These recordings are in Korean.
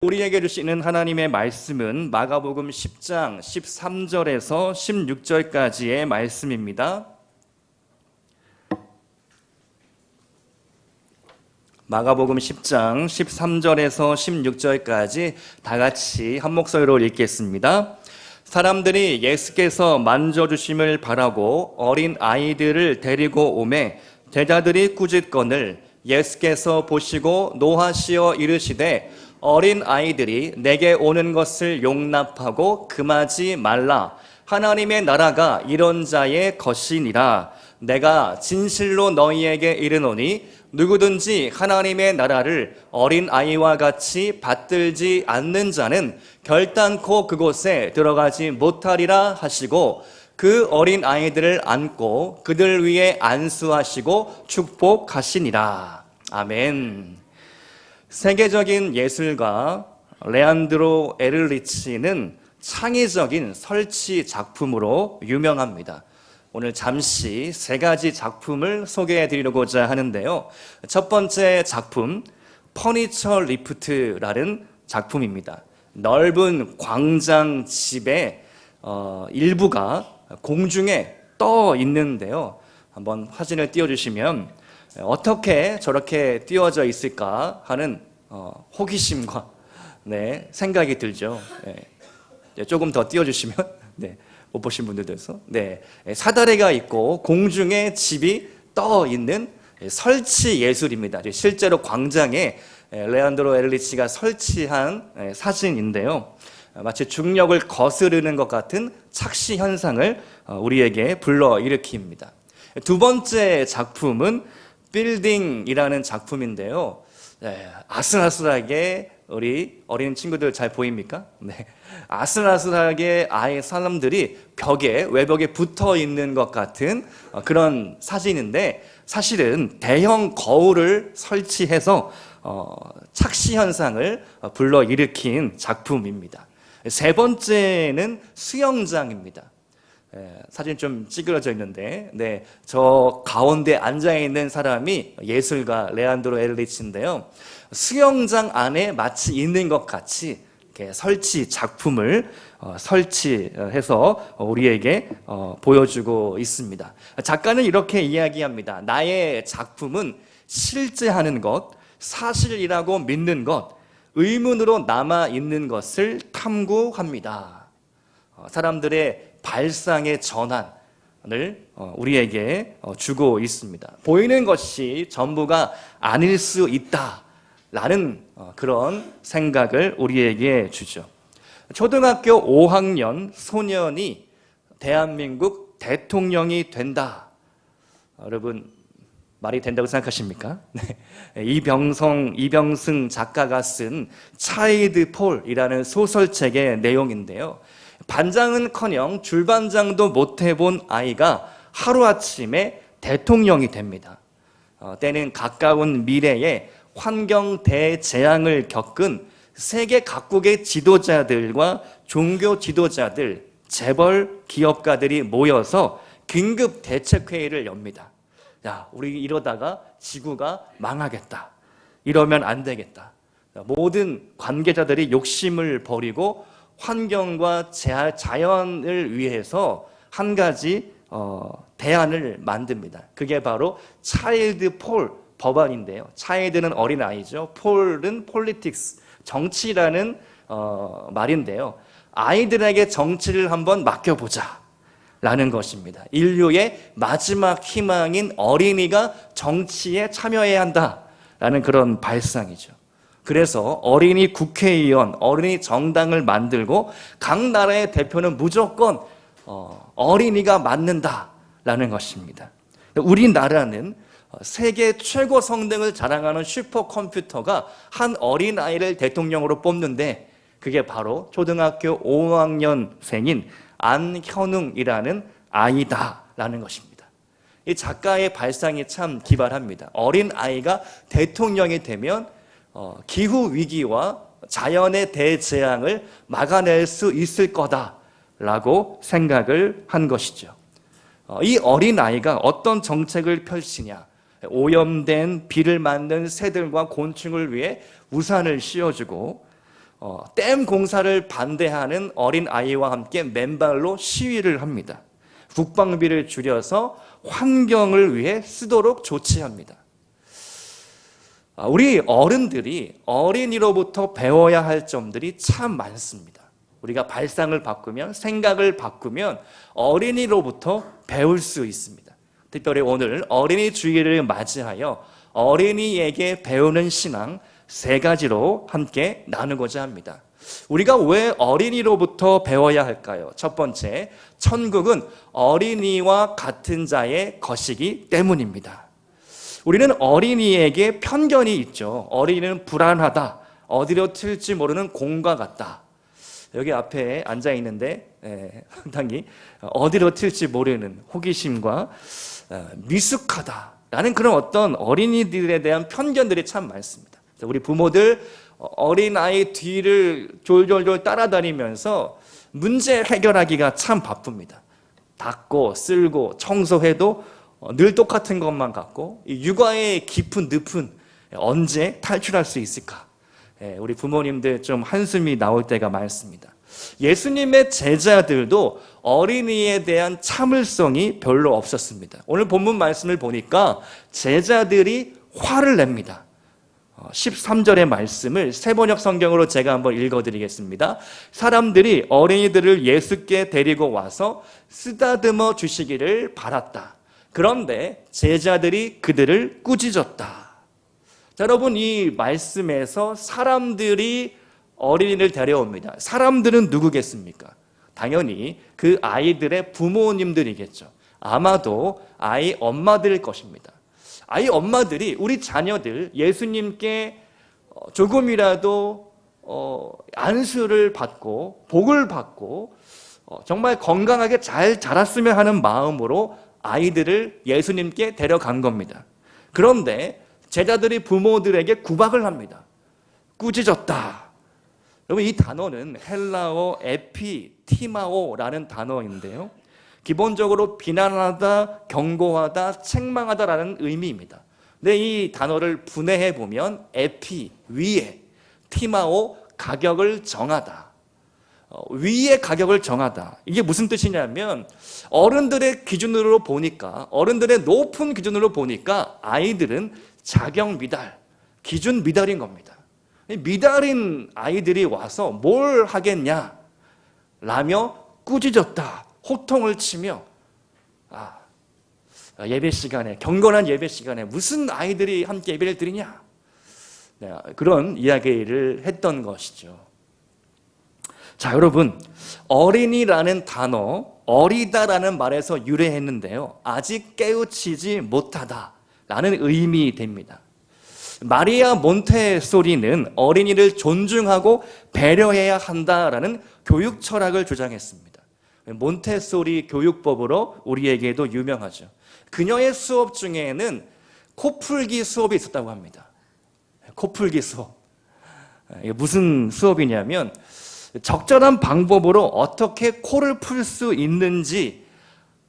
우리에게 주시는 하나님의 말씀은 마가복음 10장 13절에서 16절까지의 말씀입니다. 마가복음 10장 13절에서 16절까지 다 같이 한 목소리로 읽겠습니다. 사람들이 예수께서 만져주심을 바라고 어린 아이들을 데리고 오매 제자들이 꾸짖거늘 예수께서 보시고 노하시어 이르시되 어린 아이들이 내게 오는 것을 용납하고 금하지 말라. 하나님의 나라가 이런 자의 것이니라. 내가 진실로 너희에게 이르노니 누구든지 하나님의 나라를 어린 아이와 같이 받들지 않는 자는 결단코 그곳에 들어가지 못하리라 하시고 그 어린 아이들을 안고 그들 위에 안수하시고 축복하시니라. 아멘. 세계적인 예술가 레안드로 에를리치는 창의적인 설치 작품으로 유명합니다. 오늘 잠시 세 가지 작품을 소개해 드리려고자 하는데요. 첫 번째 작품, 퍼니처 리프트라는 작품입니다. 넓은 광장 집의 일부가 공중에 떠 있는데요. 한번 사진을 띄워주시면 어떻게 저렇게 띄워져 있을까 하는 호기심과 생각이 들죠. 조금 더 띄워주시면 못 보신 분들도 있어. 사다리가 있고 공중에 집이 떠 있는 설치 예술입니다. 실제로 광장에 레안드로 에를리치가 설치한 사진인데요. 마치 중력을 거스르는 것 같은 착시 현상을 우리에게 불러일으킵니다. 두 번째 작품은 빌딩이라는 작품인데요. 아슬아슬하게 우리 어린 친구들 잘 보입니까? 아슬아슬하게 아예 사람들이 외벽에 붙어 있는 것 같은 그런 사진인데 사실은 대형 거울을 설치해서 착시 현상을 불러일으킨 작품입니다. 세 번째는 수영장입니다. 사진 좀 찌그러져 있는데 저 가운데 앉아있는 사람이 예술가 레안드로 에를리치인데요. 수영장 안에 마치 있는 것 같이 이렇게 설치 작품을 설치해서 우리에게 보여주고 있습니다. 작가는 이렇게 이야기합니다. 나의 작품은 실제하는 것, 사실이라고 믿는 것, 의문으로 남아있는 것을 탐구합니다. 사람들의 발상의 전환을 우리에게 주고 있습니다. 보이는 것이 전부가 아닐 수 있다라는 그런 생각을 우리에게 주죠. 초등학교 5학년 소년이 대한민국 대통령이 된다. 여러분 말이 된다고 생각하십니까? 이병승 작가가 쓴 차일드 폴이라는 소설책의 내용인데요. 반장은커녕 줄반장도 못 해본 아이가 하루아침에 대통령이 됩니다. 때는 가까운 미래에 환경 대재앙을 겪은 세계 각국의 지도자들과 종교 지도자들, 재벌 기업가들이 모여서 긴급 대책회의를 엽니다. 우리 이러다가 지구가 망하겠다. 이러면 안 되겠다. 모든 관계자들이 욕심을 버리고 환경과 자연을 위해서 한 가지 대안을 만듭니다. 그게 바로 차일드 폴 법안인데요. 차일드는 어린아이죠. 폴은 폴리틱스, 정치라는 말인데요. 아이들에게 정치를 한번 맡겨보자 라는 것입니다. 인류의 마지막 희망인 어린이가 정치에 참여해야 한다라는 그런 발상이죠. 그래서 어린이 국회의원, 어린이 정당을 만들고 각 나라의 대표는 무조건 어린이가 맡는다라는 것입니다. 우리나라는 세계 최고 성능을 자랑하는 슈퍼컴퓨터가 한 어린아이를 대통령으로 뽑는데 그게 바로 초등학교 5학년생인 안현웅이라는 아이다라는 것입니다. 이 작가의 발상이 참 기발합니다. 어린아이가 대통령이 되면 기후위기와 자연의 대재앙을 막아낼 수 있을 거다라고 생각을 한 것이죠. 이 어린아이가 어떤 정책을 펼치냐, 오염된 비를 맞는 새들과 곤충을 위해 우산을 씌워주고 댐 공사를 반대하는 어린 아이와 함께 맨발로 시위를 합니다. 국방비를 줄여서 환경을 위해 쓰도록 조치합니다. 우리 어른들이 어린이로부터 배워야 할 점들이 참 많습니다. 우리가 발상을 바꾸면, 생각을 바꾸면 어린이로부터 배울 수 있습니다. 특별히 오늘 어린이 주일을 맞이하여 어린이에게 배우는 신앙 3가지로 함께 나누고자 합니다. 우리가 왜 어린이로부터 배워야 할까요? 첫 번째, 천국은 어린이와 같은 자의 것이기 때문입니다. 우리는 어린이에게 편견이 있죠. 어린이는 불안하다, 어디로 튈지 모르는 공과 같다. 여기 앞에 앉아 있는데 상당히 어디로 튈지 모르는 호기심과 미숙하다라는 그런 어떤 어린이들에 대한 편견들이 참 많습니다. 우리 부모들 어린아이 뒤를 졸졸졸 따라다니면서 문제 해결하기가 참 바쁩니다. 닦고 쓸고 청소해도 늘 똑같은 것만 같고, 육아의 깊은 늪은 언제 탈출할 수 있을까? 우리 부모님들 좀 한숨이 나올 때가 많습니다. 예수님의 제자들도 어린이에 대한 참을성이 별로 없었습니다. 오늘 본문 말씀을 보니까 제자들이 화를 냅니다. 13절의 말씀을 새번역 성경으로 제가 한번 읽어드리겠습니다. 사람들이 어린이들을 예수께 데리고 와서 쓰다듬어 주시기를 바랐다. 그런데 제자들이 그들을 꾸짖었다. 자, 여러분, 이 말씀에서 사람들이 어린이를 데려옵니다. 사람들은 누구겠습니까? 당연히 그 아이들의 부모님들이겠죠. 아마도 아이 엄마들일 것입니다. 아이 엄마들이 우리 자녀들 예수님께 조금이라도 안수를 받고 복을 받고 정말 건강하게 잘 자랐으면 하는 마음으로 아이들을 예수님께 데려간 겁니다. 그런데 제자들이 부모들에게 구박을 합니다. 꾸짖었다. 여러분, 이 단어는 헬라어 에피티마오라는 단어인데요, 기본적으로 비난하다, 경고하다, 책망하다라는 의미입니다. 근데 이 단어를 분해해 보면 에피, 위에, 티마오, 가격을 정하다. 위의 가격을 정하다. 이게 무슨 뜻이냐면 어른들의 기준으로 보니까, 어른들의 높은 기준으로 보니까 아이들은 자격 미달, 기준 미달인 겁니다. 미달인 아이들이 와서 뭘 하겠냐 라며 꾸짖었다, 호통을 치며 예배 시간에, 경건한 예배 시간에 무슨 아이들이 함께 예배를 드리냐, 그런 이야기를 했던 것이죠. 자, 여러분, 어린이라는 단어, 어리다라는 말에서 유래했는데요, 아직 깨우치지 못하다라는 의미 됩니다. 마리아 몬테소리는 어린이를 존중하고 배려해야 한다라는 교육 철학을 주장했습니다. 몬테소리 교육법으로 우리에게도 유명하죠. 그녀의 수업 중에는 코풀기 수업이 있었다고 합니다. 코풀기 수업. 이게 무슨 수업이냐면 적절한 방법으로 어떻게 코를 풀 수 있는지,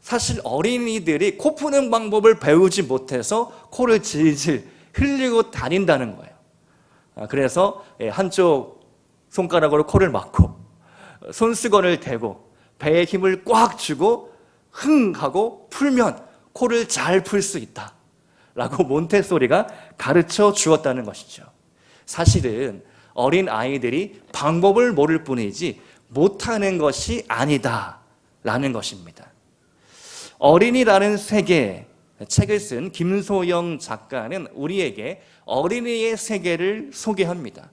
사실 어린이들이 코 푸는 방법을 배우지 못해서 코를 질질 흘리고 다닌다는 거예요. 그래서 한쪽 손가락으로 코를 막고 손수건을 대고 배에 힘을 꽉 주고 흥 하고 풀면 코를 잘 풀 수 있다 라고 몬테소리가 가르쳐 주었다는 것이죠. 사실은 어린 아이들이 방법을 모를 뿐이지 못하는 것이 아니다 라는 것입니다. 어린이라는 세계, 책을 쓴 김소영 작가는 우리에게 어린이의 세계를 소개합니다.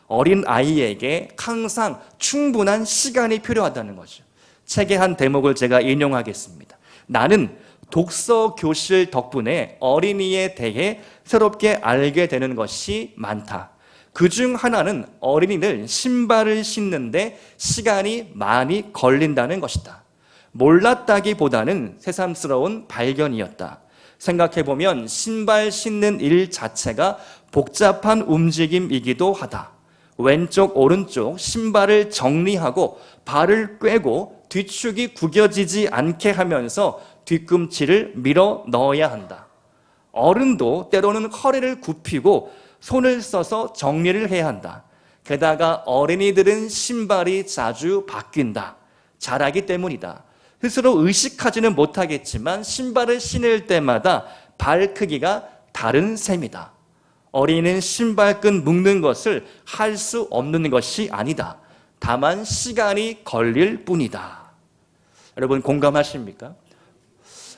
어린 아이에게 항상 충분한 시간이 필요하다는 거죠. 책의 한 대목을 제가 인용하겠습니다. 나는 독서 교실 덕분에 어린이에 대해 새롭게 알게 되는 것이 많다. 그중 하나는 어린이들 신발을 신는데 시간이 많이 걸린다는 것이다. 몰랐다기보다는 새삼스러운 발견이었다. 생각해보면 신발 신는 일 자체가 복잡한 움직임이기도 하다. 왼쪽 오른쪽 신발을 정리하고 발을 꿰고 뒤축이 구겨지지 않게 하면서 뒤꿈치를 밀어 넣어야 한다. 어른도 때로는 허리를 굽히고 손을 써서 정리를 해야 한다. 게다가 어린이들은 신발이 자주 바뀐다. 자라기 때문이다. 스스로 의식하지는 못하겠지만 신발을 신을 때마다 발 크기가 다른 셈이다. 어린이는 신발끈 묶는 것을 할 수 없는 것이 아니다. 다만 시간이 걸릴 뿐이다. 여러분 공감하십니까?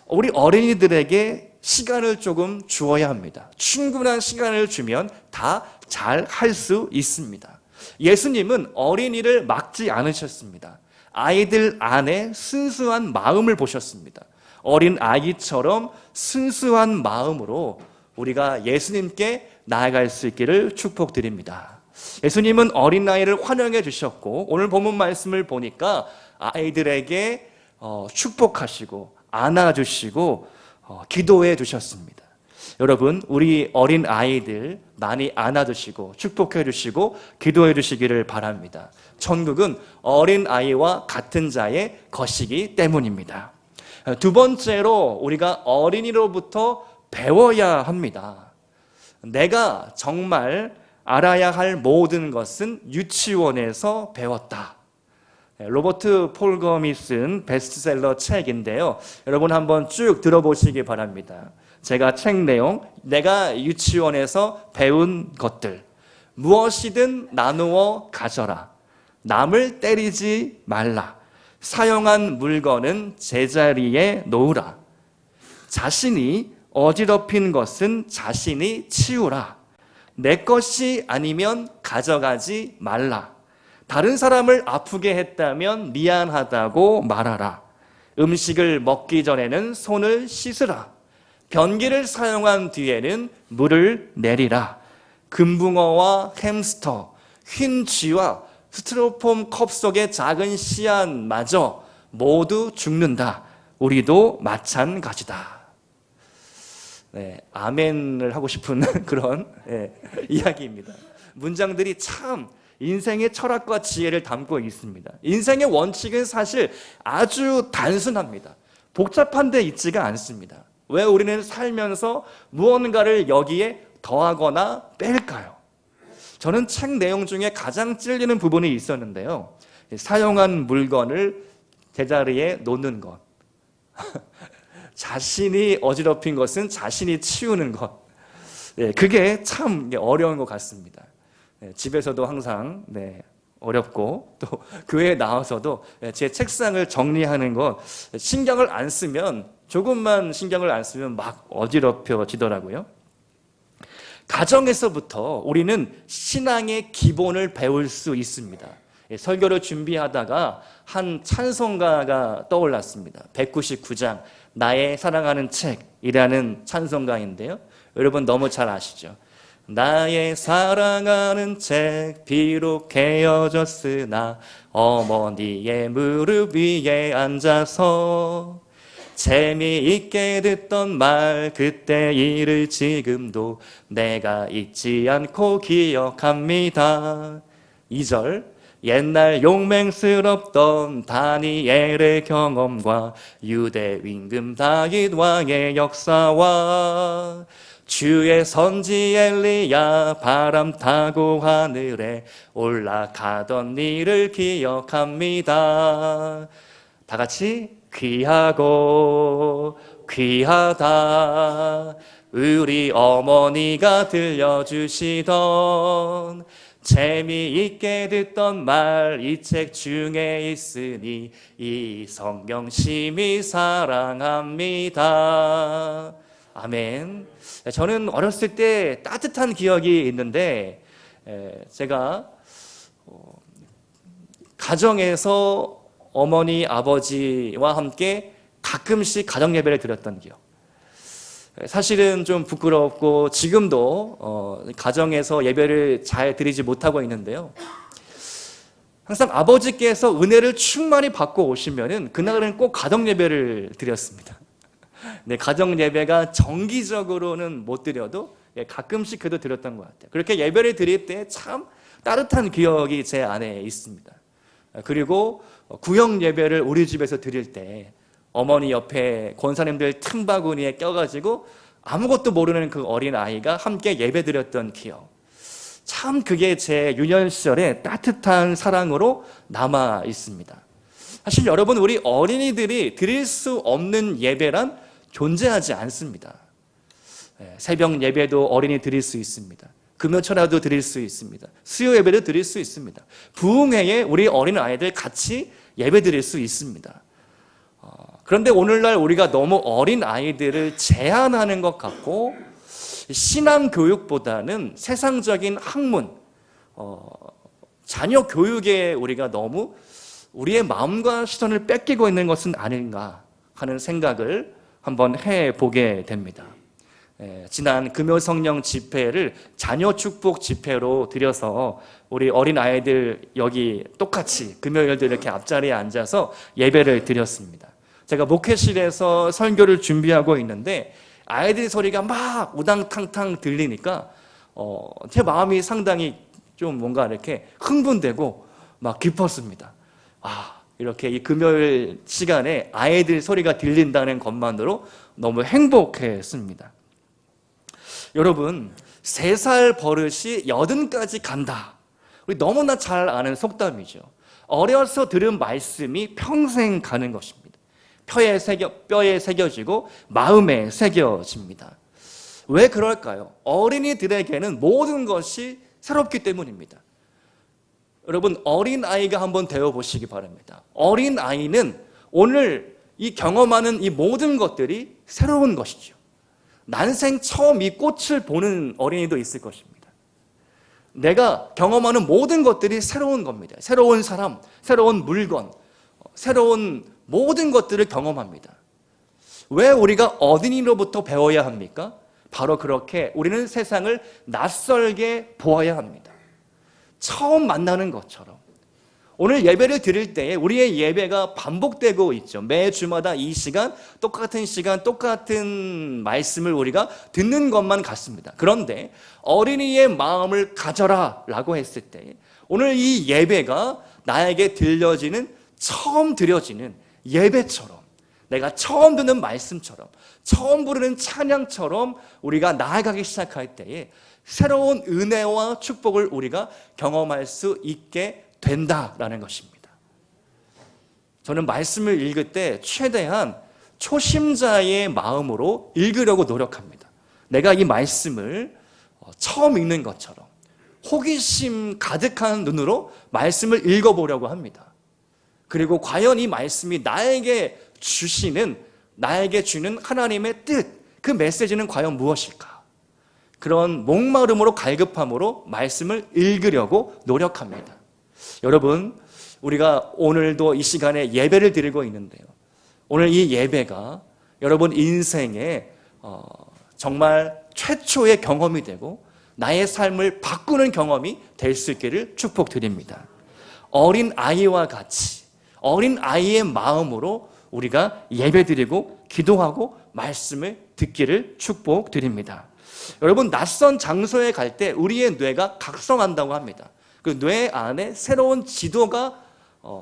우리 어린이들에게 시간을 조금 주어야 합니다. 충분한 시간을 주면 다 잘 할 수 있습니다. 예수님은 어린이를 막지 않으셨습니다. 아이들 안에 순수한 마음을 보셨습니다. 어린 아이처럼 순수한 마음으로 우리가 예수님께 나아갈 수 있기를 축복드립니다. 예수님은 어린아이를 환영해 주셨고 오늘 본문 말씀을 보니까 아이들에게 축복하시고 안아주시고 기도해 주셨습니다. 여러분 우리 어린 아이들 많이 안아주시고 축복해 주시고 기도해 주시기를 바랍니다. 천국은 어린 아이와 같은 자의 것이기 때문입니다. 두 번째로 우리가 어린이로부터 배워야 합니다. 내가 정말 알아야 할 모든 것은 유치원에서 배웠다. 로버트 폴검이 쓴 베스트셀러 책인데요. 여러분 한번 쭉 들어보시기 바랍니다. 제가 책 내용, 내가 유치원에서 배운 것들, 무엇이든 나누어 가져라. 남을 때리지 말라. 사용한 물건은 제자리에 놓으라. 자신이 어지럽힌 것은 자신이 치우라. 내 것이 아니면 가져가지 말라. 다른 사람을 아프게 했다면 미안하다고 말하라. 음식을 먹기 전에는 손을 씻으라. 변기를 사용한 뒤에는 물을 내리라. 금붕어와 햄스터, 흰 쥐와 스티로폼 컵 속의 작은 씨앗마저 모두 죽는다. 우리도 마찬가지다. 네, 아멘을 하고 싶은 그런 이야기입니다. 문장들이 참 인생의 철학과 지혜를 담고 있습니다. 인생의 원칙은 사실 아주 단순합니다. 복잡한 데 있지가 않습니다. 왜 우리는 살면서 무언가를 여기에 더하거나 뺄까요? 저는 책 내용 중에 가장 찔리는 부분이 있었는데요. 사용한 물건을 제자리에 놓는 것. 자신이 어지럽힌 것은 자신이 치우는 것. 그게 참 어려운 것 같습니다. 집에서도 항상 어렵고 또 교회에 나와서도 제 책상을 정리하는 것 신경을 안 쓰면 조금만 신경을 안 쓰면 막 어지럽혀지더라고요. 가정에서부터 우리는 신앙의 기본을 배울 수 있습니다. 설교를 준비하다가 한 찬송가가 떠올랐습니다. 199장 나의 사랑하는 책이라는 찬송가인데요. 여러분 너무 잘 아시죠? 나의 사랑하는 책 비록 헤어졌으나 어머니의 무릎 위에 앉아서 재미있게 듣던 말 그때 일을 지금도 내가 잊지 않고 기억합니다. 2절 옛날 용맹스럽던 다니엘의 경험과 유대 임금 다윗 왕의 역사와 주의 선지 엘리야 바람 타고 하늘에 올라가던 일을 기억합니다. 다 같이 귀하고 귀하다 우리 어머니가 들려주시던 재미있게 듣던 말 이 책 중에 있으니 이 성경 심히 사랑합니다. 아멘. 저는 어렸을 때 따뜻한 기억이 있는데 제가 가정에서 어머니, 아버지와 함께 가끔씩 가정 예배를 드렸던 기억. 사실은 좀 부끄럽고 지금도 가정에서 예배를 잘 드리지 못하고 있는데요. 항상 아버지께서 은혜를 충만히 받고 오시면은 그날은 꼭 가정 예배를 드렸습니다. 네, 가정 예배가 정기적으로는 못 드려도 가끔씩 그래도 드렸던 것 같아요. 그렇게 예배를 드릴 때 참 따뜻한 기억이 제 안에 있습니다. 그리고 구역 예배를 우리 집에서 드릴 때 어머니 옆에 권사님들 틈바구니에 껴가지고 아무것도 모르는 그 어린 아이가 함께 예배 드렸던 기억. 참 그게 제 유년 시절의 따뜻한 사랑으로 남아 있습니다. 사실 여러분, 우리 어린이들이 드릴 수 없는 예배란 존재하지 않습니다. 새벽 예배도 어린이 드릴 수 있습니다. 금요철야도 드릴 수 있습니다. 수요 예배도 드릴 수 있습니다. 부흥회에 우리 어린 아이들 같이 예배 드릴 수 있습니다. 그런데 오늘날 우리가 너무 어린 아이들을 제한하는 것 같고, 신앙 교육보다는 세상적인 학문, 자녀 교육에 우리가 너무 우리의 마음과 시선을 뺏기고 있는 것은 아닌가 하는 생각을 한번 해보게 됩니다. 지난 금요성령 집회를 자녀 축복 집회로 드려서 우리 어린 아이들 여기 똑같이 금요일도 이렇게 앞자리에 앉아서 예배를 드렸습니다. 제가 목회실에서 설교를 준비하고 있는데 아이들 소리가 막 우당탕탕 들리니까 제 마음이 상당히 좀 뭔가 이렇게 흥분되고 막 기뻤습니다. 이렇게 이 금요일 시간에 아이들 소리가 들린다는 것만으로 너무 행복했습니다. 여러분, 3살 버릇이 80까지 간다. 우리 너무나 잘 아는 속담이죠. 어려서 들은 말씀이 평생 가는 것입니다. 뼈에 새겨지고 마음에 새겨집니다. 왜 그럴까요? 어린이들에게는 모든 것이 새롭기 때문입니다. 여러분, 어린아이가 한번 되어보시기 바랍니다. 어린아이는 오늘 이 경험하는 이 모든 것들이 새로운 것이죠. 난생 처음 이 꽃을 보는 어린이도 있을 것입니다. 내가 경험하는 모든 것들이 새로운 겁니다. 새로운 사람, 새로운 물건, 새로운 모든 것들을 경험합니다. 왜 우리가 어린이로부터 배워야 합니까? 바로 그렇게 우리는 세상을 낯설게 보아야 합니다. 처음 만나는 것처럼. 오늘 예배를 드릴 때에 우리의 예배가 반복되고 있죠. 매 주마다 이 시간, 똑같은 말씀을 우리가 듣는 것만 같습니다. 그런데 어린이의 마음을 가져라 라고 했을 때 오늘 이 예배가 나에게 처음 들려지는 예배처럼, 내가 처음 듣는 말씀처럼, 처음 부르는 찬양처럼 우리가 나아가기 시작할 때에 새로운 은혜와 축복을 우리가 경험할 수 있게 된다라는 것입니다. 저는 말씀을 읽을 때 최대한 초심자의 마음으로 읽으려고 노력합니다. 내가 이 말씀을 처음 읽는 것처럼 호기심 가득한 눈으로 말씀을 읽어보려고 합니다. 그리고 과연 이 말씀이 나에게 주는 하나님의 뜻, 그 메시지는 과연 무엇일까? 그런 목마름으로 갈급함으로 말씀을 읽으려고 노력합니다. 여러분, 우리가 오늘도 이 시간에 예배를 드리고 있는데요. 오늘 이 예배가 여러분 인생에 정말 최초의 경험이 되고 나의 삶을 바꾸는 경험이 될 수 있기를 축복드립니다. 어린 아이와 같이 어린 아이의 마음으로 우리가 예배드리고 기도하고 말씀을 듣기를 축복드립니다. 여러분, 낯선 장소에 갈 때 우리의 뇌가 각성한다고 합니다. 그 뇌 안에 새로운 지도가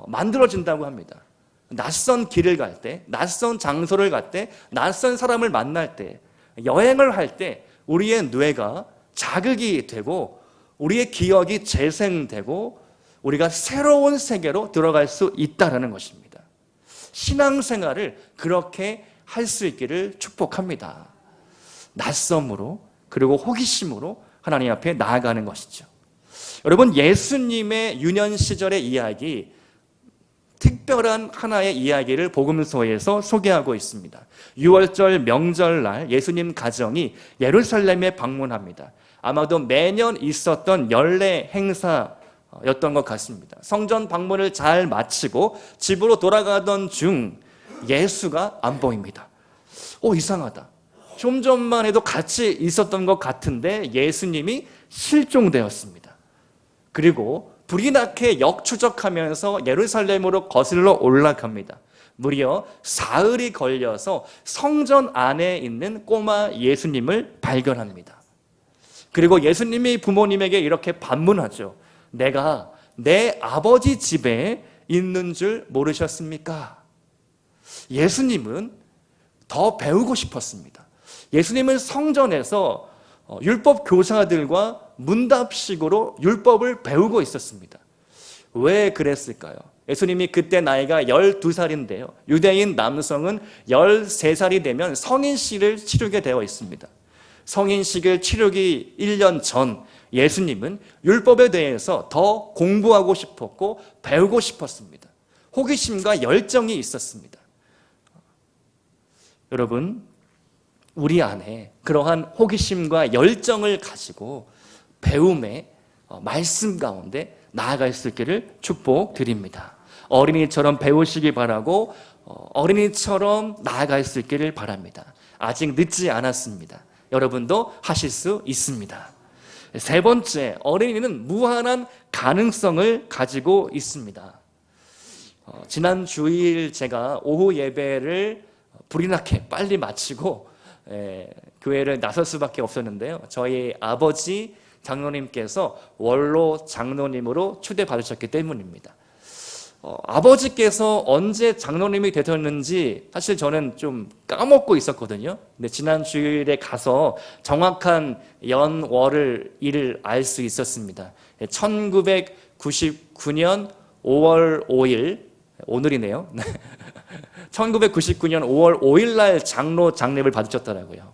만들어진다고 합니다. 낯선 길을 갈 때, 낯선 장소를 갈 때, 낯선 사람을 만날 때, 여행을 할 때 우리의 뇌가 자극이 되고 우리의 기억이 재생되고 우리가 새로운 세계로 들어갈 수 있다는 것입니다. 신앙생활을 그렇게 할 수 있기를 축복합니다. 낯섦으로 그리고 호기심으로 하나님 앞에 나아가는 것이죠. 여러분, 예수님의 유년 시절의 이야기, 특별한 하나의 이야기를 복음서에서 소개하고 있습니다. 6월절 명절날 예수님 가정이 예루살렘에 방문합니다. 아마도 매년 있었던 연례 행사였던 것 같습니다. 성전 방문을 잘 마치고 집으로 돌아가던 중 예수가 안 보입니다. 이상하다. 좀 전만 해도 같이 있었던 것 같은데 예수님이 실종되었습니다. 그리고 불이 나게 역추적하면서 예루살렘으로 거슬러 올라갑니다. 무려 사흘이 걸려서 성전 안에 있는 꼬마 예수님을 발견합니다. 그리고 예수님이 부모님에게 이렇게 반문하죠. 내가 내 아버지 집에 있는 줄 모르셨습니까? 예수님은 더 배우고 싶었습니다. 예수님은 성전에서 율법 교사들과 문답식으로 율법을 배우고 있었습니다. 왜 그랬을까요? 예수님이 그때 나이가 12살인데요. 유대인 남성은 13살이 되면 성인식을 치르게 되어 있습니다. 성인식을 치르기 1년 전 예수님은 율법에 대해서 더 공부하고 싶었고 배우고 싶었습니다. 호기심과 열정이 있었습니다. 여러분, 우리 안에 그러한 호기심과 열정을 가지고 배움의 말씀 가운데 나아갈 수 있기를 축복드립니다. 어린이처럼 배우시기 바라고 어린이처럼 나아갈 수 있기를 바랍니다. 아직 늦지 않았습니다. 여러분도 하실 수 있습니다. 세 번째, 어린이는 무한한 가능성을 가지고 있습니다. 지난 주일 제가 오후 예배를 불이 나게 빨리 마치고 교회를 나설 수밖에 없었는데요. 저희 아버지 장로님께서 원로 장로님으로 초대받으셨기 때문입니다. 아버지께서 언제 장로님이 되셨는지 사실 저는 좀 까먹고 있었거든요. 근데 지난 주일에 가서 정확한 연월을 일을 알 수 있었습니다. 1999년 5월 5일 오늘이네요. 1999년 5월 5일 날 장로 장례를 받으셨더라고요.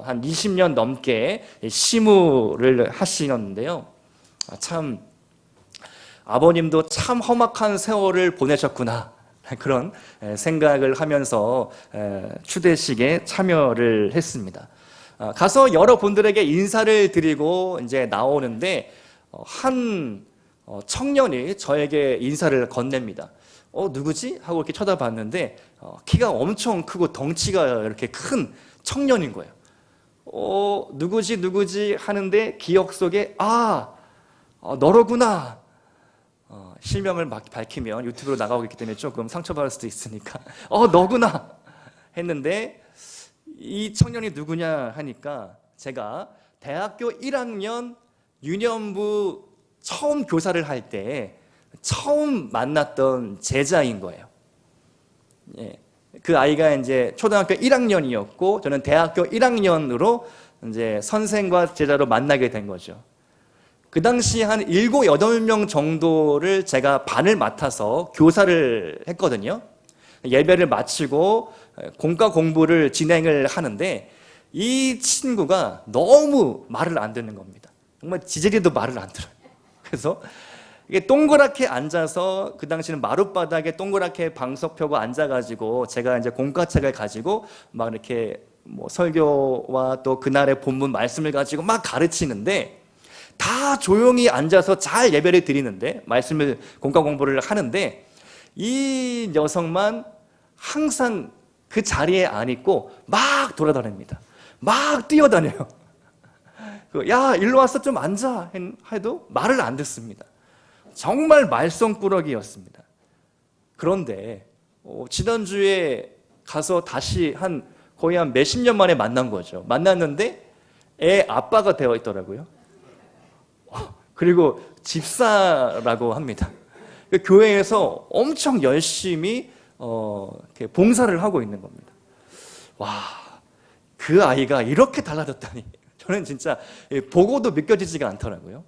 한 20년 넘게 시무를 하시는데요. 참 아버님도 참 험악한 세월을 보내셨구나, 그런 생각을 하면서 추대식에 참여를 했습니다. 가서 여러분들에게 인사를 드리고 이제 나오는데 한 청년이 저에게 인사를 건넵니다. 누구지? 하고 이렇게 쳐다봤는데 키가 엄청 크고 덩치가 이렇게 큰 청년인 거예요. 누구지 하는데 기억 속에 너로구나. 실명을 밝히면 유튜브로 나가고 있기 때문에 조금 상처받을 수도 있으니까 너구나 했는데, 이 청년이 누구냐 하니까 제가 대학교 1학년 유년부 처음 교사를 할 때 처음 만났던 제자인 거예요. 그 아이가 이제 초등학교 1학년이었고 저는 대학교 1학년으로 이제 선생과 제자로 만나게 된 거죠. 그 당시 한 7, 8명 정도를 제가 반을 맡아서 교사를 했거든요. 예배를 마치고 공과 공부를 진행을 하는데 이 친구가 너무 말을 안 듣는 겁니다. 정말 지젤이도 말을 안 들어요. 그래서 이게 동그랗게 앉아서, 그 당시는 마룻바닥에 동그랗게 방석 펴고 앉아가지고 제가 이제 공과책을 가지고 막 이렇게 설교와 또 그날의 본문 말씀을 가지고 막 가르치는데, 다 조용히 앉아서 잘 예배를 드리는데, 말씀을 공과 공부를 하는데, 이 녀석만 항상 그 자리에 안 있고 막 돌아다닙니다. 막 뛰어다녀요. 야, 일로 와서 좀 앉아 해도 말을 안 듣습니다. 정말 말썽꾸러기였습니다. 그런데 지난주에 가서 다시 거의 한 몇십 년 만에 만난 거죠. 만났는데 애 아빠가 되어 있더라고요. 그리고 집사라고 합니다. 교회에서 엄청 열심히 봉사를 하고 있는 겁니다. 와, 그 아이가 이렇게 달라졌다니 저는 진짜 보고도 믿겨지지가 않더라고요.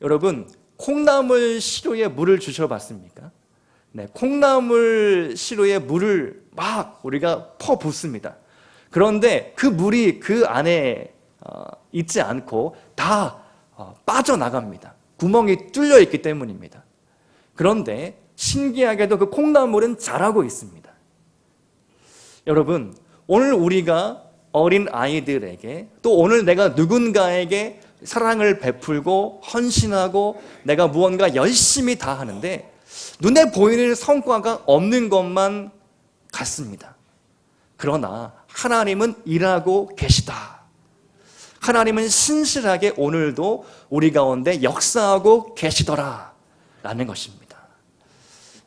여러분, 콩나물 시루에 물을 주셔봤습니까? 네, 콩나물 시루에 물을 막 우리가 퍼붓습니다. 그런데 그 물이 그 안에 있지 않고 다 빠져나갑니다. 구멍이 뚫려 있기 때문입니다. 그런데 신기하게도 그 콩나물은 자라고 있습니다. 여러분, 오늘 우리가 어린 아이들에게, 또 오늘 내가 누군가에게 사랑을 베풀고 헌신하고 내가 무언가 열심히 다 하는데 눈에 보이는 성과가 없는 것만 같습니다. 그러나 하나님은 일하고 계시다. 하나님은 신실하게 오늘도 우리 가운데 역사하고 계시더라 라는 것입니다.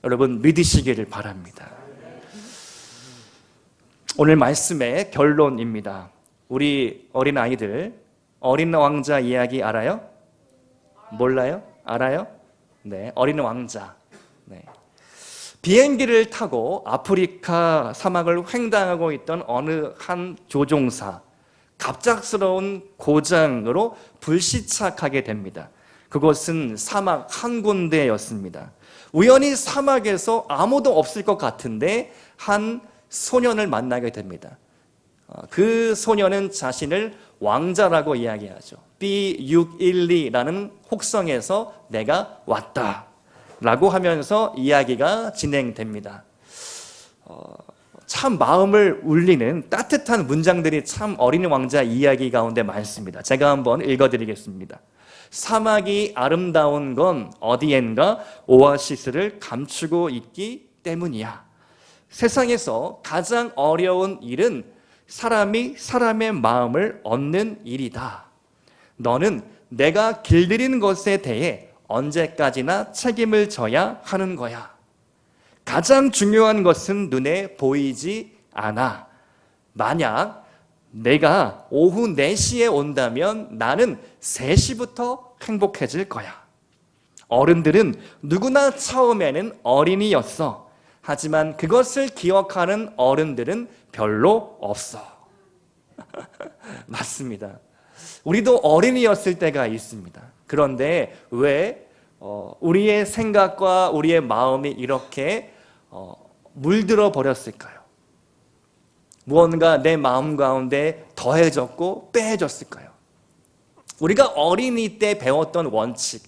여러분, 믿으시기를 바랍니다. 오늘 말씀의 결론입니다. 우리 어린 아이들, 어린 왕자 이야기 알아요? 몰라요? 알아요? 네, 어린 왕자. 네. 비행기를 타고 아프리카 사막을 횡단하고 있던 어느 한 조종사, 갑작스러운 고장으로 불시착하게 됩니다. 그곳은 사막 한 군데였습니다. 우연히 사막에서 아무도 없을 것 같은데 한 소년을 만나게 됩니다. 그 소년은 자신을 왕자라고 이야기하죠. B612라는 혹성에서 내가 왔다 라고 하면서 이야기가 진행됩니다. 참 마음을 울리는 따뜻한 문장들이 참 어린 왕자 이야기 가운데 많습니다. 제가 한번 읽어드리겠습니다. 사막이 아름다운 건 어디엔가 오아시스를 감추고 있기 때문이야. 세상에서 가장 어려운 일은 사람이 사람의 마음을 얻는 일이다. 너는 내가 길들인 것에 대해 언제까지나 책임을 져야 하는 거야. 가장 중요한 것은 눈에 보이지 않아. 만약 내가 오후 4시에 온다면 나는 3시부터 행복해질 거야. 어른들은 누구나 처음에는 어린이였어. 하지만 그것을 기억하는 어른들은 별로 없어. 맞습니다. 우리도 어린이였을 때가 있습니다. 그런데 왜 우리의 생각과 우리의 마음이 이렇게 물들어 버렸을까요? 무언가 내 마음 가운데 더해졌고 빼해졌을까요? 우리가 어린이 때 배웠던 원칙,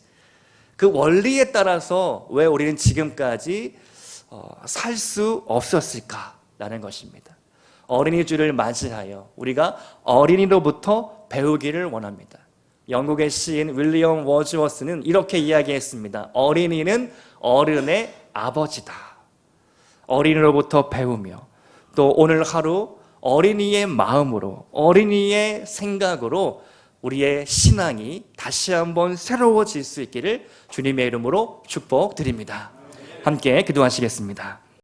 그 원리에 따라서 왜 우리는 지금까지 살 수 없었을까라는 것입니다. 어린이 주를 맞이하여 우리가 어린이로부터 배우기를 원합니다. 영국의 시인 윌리엄 워즈워스는 이렇게 이야기했습니다. 어린이는 어른의 아버지다. 어린이로부터 배우며 또 오늘 하루 어린이의 마음으로, 어린이의 생각으로 우리의 신앙이 다시 한번 새로워질 수 있기를 주님의 이름으로 축복드립니다. 함께 기도하시겠습니다.